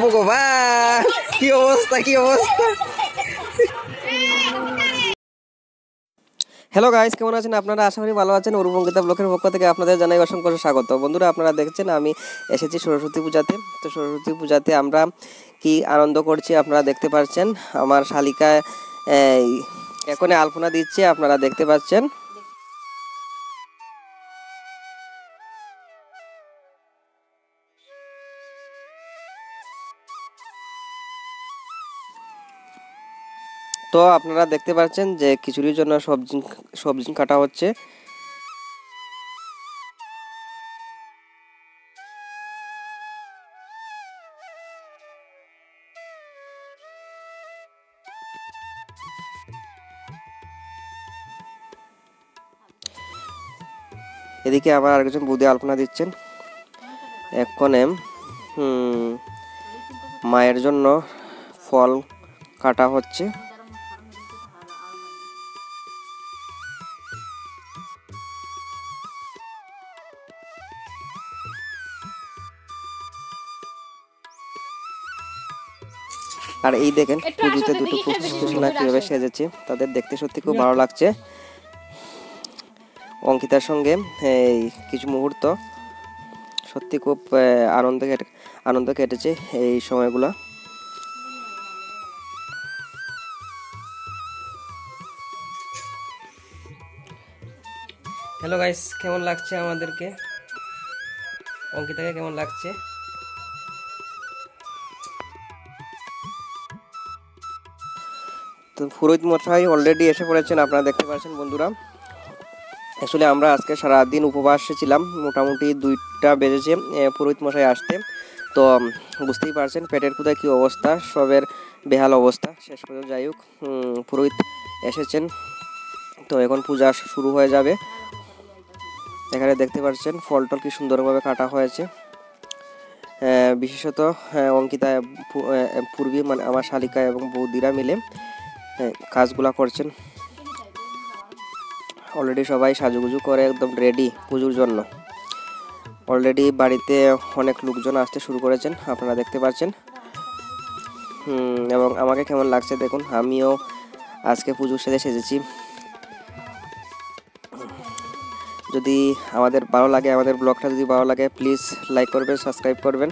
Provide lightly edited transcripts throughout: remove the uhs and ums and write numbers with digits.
ভগবান, কি অবস্থা, কি অবস্থা। হ্যালো গাইস, কেমন আছেন আপনারা? আশা করি ভালো আছেন। অঙ্কিতা ব্লকের পক্ষ থেকে আপনাদের জানাই অসংখ্য স্বাগত। বন্ধুরা, আপনারা দেখছেন আমি এসেছি সরস্বতী পূজাতে। তো সরস্বতী পূজাতে আমরা কি আনন্দ করছি আপনারা দেখতে পাচ্ছেন। আমার শালিকা এখন আলপনা দিচ্ছে, আপনারা দেখতে পাচ্ছেন। তো আপনারা দেখতে পাচ্ছেন যে খিচুড়ির জন্য সবজি কাটা হচ্ছে। এদিকে আবার আরেকজন বৌদি আলপনা দিচ্ছেন। এক্ষণে মায়ের জন্য ফল কাটা হচ্ছে। আর এই দেখেন পুজোতে দুটো পুষ্পা কিভাবে সেজেছে, তাদের দেখতে সত্যি খুব ভালো লাগছে। অঙ্কিতার সঙ্গে এই কিছু মুহূর্ত সত্যি খুব আনন্দ কেটেছে এই সময়গুলো। হ্যালো গাইস, কেমন লাগছে আমাদেরকে? অঙ্কিতাকে কেমন লাগছে? তো পুরোহিত মশাই অলরেডি এসে পড়েছেন, আপনারা দেখতে পাচ্ছেন। বন্ধুরা, আসলে আমরা আজকে সারাদিন উপবাসে ছিলাম, মোটামুটি 2টা বেজেছে পুরোহিত মশাই আসতে। তো বুঝতেই পারছেন পেটের ক্ষুধায় কী অবস্থা, সবের বেহাল অবস্থা। শেষ পর্যন্ত যাই হোক পুরোহিত এসেছেন। তো এখন পূজা শুরু হয়ে যাবে। এখানে দেখতে পাচ্ছেন ফল টল কি সুন্দরভাবে কাটা হয়েছে। বিশেষত অঙ্কিতা, পূর্বী মানে আমার শালিকা এবং বৌদিরা মিলে কাজগুলা করছেন। অলরেডি সবাই সাজুগুজু করে একদম রেডি পুজোর জন্য। অলরেডি বাড়িতে অনেক লোকজন আসতে শুরু করেছেন, আপনারা দেখতে পাচ্ছেন। এবং আমাকে কেমন লাগছে দেখুন, আমিও আজকে পুজোর সাথে সেজেছি। যদি আমাদের ভালো লাগে, আমাদের ব্লগটা যদি ভালো লাগে, প্লিজ লাইক করবেন, সাবস্ক্রাইব করবেন।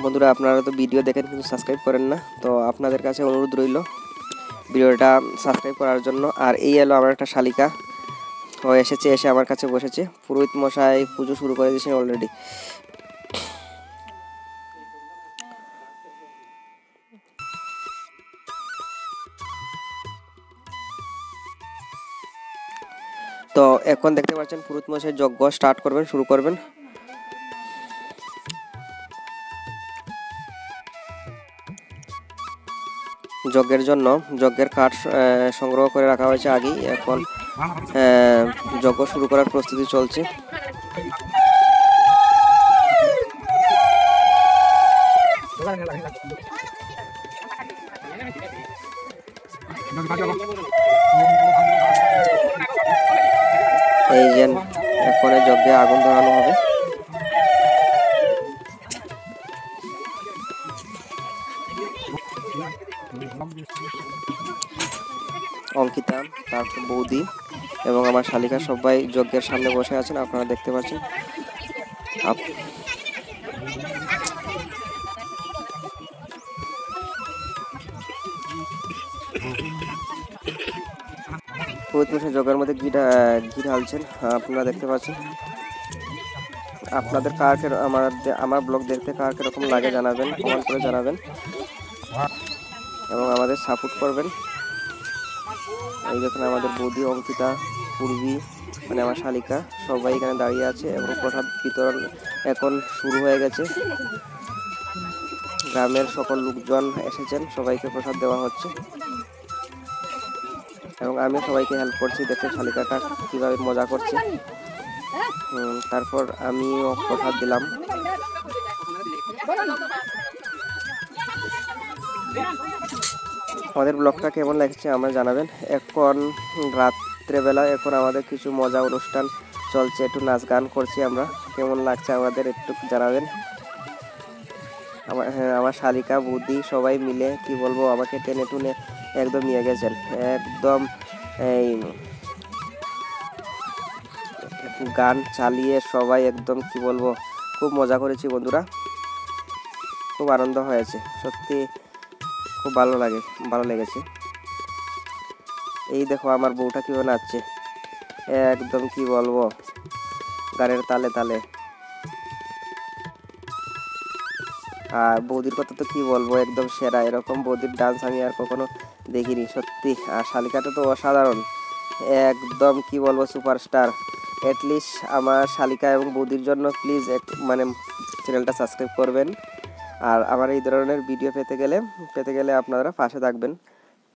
বন্ধুরা, আপনারা তো ভিডিও দেখেন কিন্তু সাবস্ক্রাইব করেন না, তো আপনাদের কাছে অনুরোধ রইল ভিডিওটা সাবস্ক্রাইব করার জন্য। আর এই এলো আমার একটা শালিকা, ও এসেছে, এসে আমার কাছে বসেছে। পুরোহিত মশাই পুজো শুরু করে দিয়েছেন অলরেডি। তো এখন দেখতে পাচ্ছেন পুরোহিত মশাই যজ্ঞ স্টার্ট করবেন, শুরু করবেন। যজ্ঞের জন্য যজ্ঞের কাঠ সংগ্রহ করে রাখা হয়েছে আগেই। এখন যজ্ঞ শুরু করার প্রস্তুতি চলছে। এই যে এখন যজ্ঞে আগুন ধরানো হবে। অঙ্কিতা, তারপর বৌদি এবং আমার শালিকা সবাই যজ্ঞের সামনে বসে আছেন, আপনারা দেখতে পাচ্ছেন। পুরোহিত মশাই যজ্ঞের মধ্যে ঘি ঢালছেন, আপনারা দেখতে পাচ্ছেন। আপনাদের কার আমার ব্লগ দেখতে কার কিরকম লাগে জানাবেন, কমেন্ট করে জানাবেন এবং আমাদের সাপোর্ট করবেন। এই দেখুন আমাদের বৌদি, অঙ্কিতা, পূর্বী মানে আমার শালিকা সবাই এখানে দাঁড়িয়ে আছে এবং প্রসাদ বিতরণ এখন শুরু হয়ে গেছে। গ্রামের সকল লোকজন এসেছেন, সবাইকে প্রসাদ দেওয়া হচ্ছে এবং আমিও সবাইকে হেল্প করছি। দেখতে শালিকাটা কিভাবে মজা করছে। তারপর আমিও প্রসাদ দিলাম। আমাদের ব্লগটা কেমন লাগছে আমরা জানাবেন। এখন রাত রাত্রেবেলা এখন আমাদের কিছু মজা অনুষ্ঠান চলছে, একটু নাচ গান করছি আমরা। কেমন লাগছে আমাদের একটু জানাবেন। আমার শালিকা বৌদি সবাই মিলে কি বলবো আমাকে টেনে টুনে একদম নিয়ে গেছেন, একদম এই গান চালিয়ে সবাই একদম কি বলবো খুব মজা করেছি বন্ধুরা, খুব আনন্দ হয়েছে, সত্যি খুব ভালো লেগেছে। এই দেখো আমার বউটা কিভাবে নাচছে, একদম কি বলবো গানের তালে তালে। আর বৌদির কথা তো কি বলবো, একদম সেরা, এরকম বৌদির ডান্স আমি আর কখনো দেখিনি সত্যি। আর শালিকাটা তো অসাধারণ, একদম কি বলবো সুপারস্টার। অ্যাটলিস্ট আমার শালিকা এবং বৌদির জন্য প্লিজ মানে চ্যানেলটা সাবস্ক্রাইব করবেন। আর আমার এই ধরনের ভিডিও পেতে গেলে আপনারা পাশে থাকবেন।